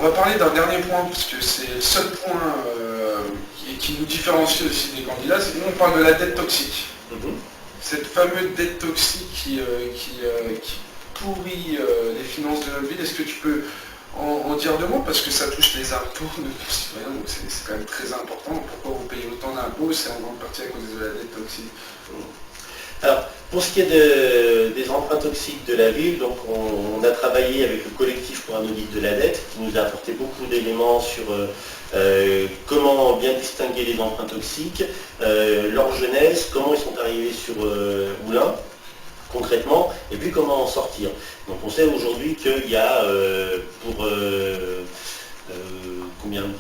va parler d'un dernier point, parce que c'est le seul point qui nous différencie aussi des candidats, c'est que nous on parle de la dette toxique. Cette fameuse dette toxique qui pourrit les finances de notre ville. Est-ce que tu peux en dire deux mots, parce que ça touche les impôts de nos citoyens, donc c'est quand même très important. Pourquoi vous payez autant d'impôts? C'est en grande partie à cause de la dette toxique. Alors, pour ce qui est des emprunts toxiques de la ville, donc on a travaillé avec le collectif pour un audit de la dette, qui nous a apporté beaucoup d'éléments sur comment bien distinguer les emprunts toxiques, leur genèse, comment ils sont arrivés sur Moulins, concrètement, et puis comment en sortir. Donc on sait aujourd'hui qu'il y a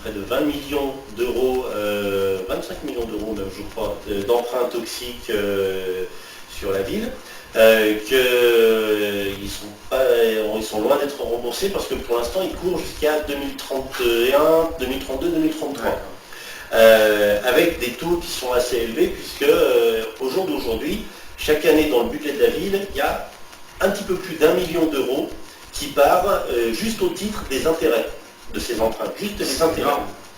près de 20 millions d'euros, 25 millions d'euros même je crois, d'emprunts toxiques sur la ville, qu'ils sont loin d'être remboursés parce que pour l'instant ils courent jusqu'à 2031, 2032, 2033. Avec des taux qui sont assez élevés puisque au jour d'aujourd'hui, chaque année dans le budget de la ville, il y a un petit peu plus d'1 million d'euros qui part juste au titre des intérêts de ces emprunts, juste des intérêts.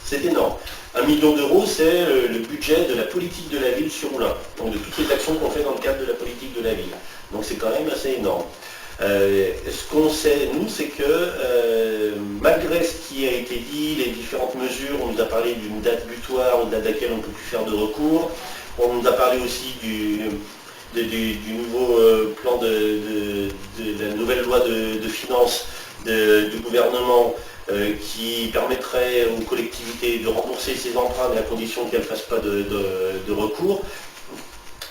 C'est énorme. 1 million d'euros, c'est le budget de la politique de la ville sur Moulins, donc de toutes les actions qu'on fait dans le cadre de la politique de la ville. Donc c'est quand même assez énorme. Ce qu'on sait, nous, c'est que malgré ce qui a été dit, les différentes mesures, on nous a parlé d'une date butoir, une date à laquelle on ne peut plus faire de recours, on nous a parlé aussi du nouveau plan de la nouvelle loi de finances du gouvernement qui permettrait aux collectivités de rembourser ces emprunts à condition qu'elles ne fassent pas de recours.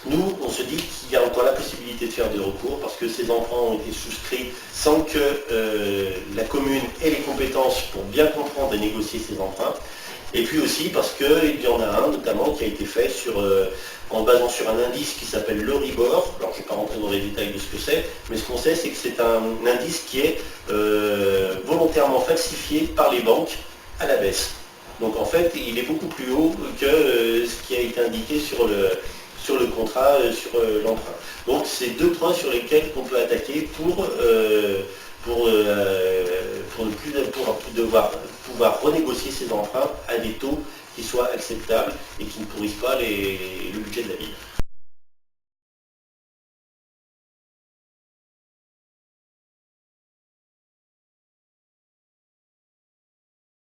Nous, on se dit qu'il y a encore la possibilité de faire des recours parce que ces emprunts ont été souscrits sans que la commune ait les compétences pour bien comprendre et négocier ces emprunts. Et puis aussi parce qu'il y en a un notamment qui a été fait en basant sur un indice qui s'appelle l'Euribor. Alors je ne vais pas rentrer dans les détails de ce que c'est, mais ce qu'on sait c'est que c'est un indice qui est volontairement falsifié par les banques à la baisse. Donc en fait il est beaucoup plus haut que ce qui a été indiqué sur le contrat, sur l'emprunt. Donc c'est deux points sur lesquels on peut attaquer pour ne plus devoir pouvoir renégocier ces emprunts à des taux qui soient acceptables et qui ne pourrissent pas le budget de la ville.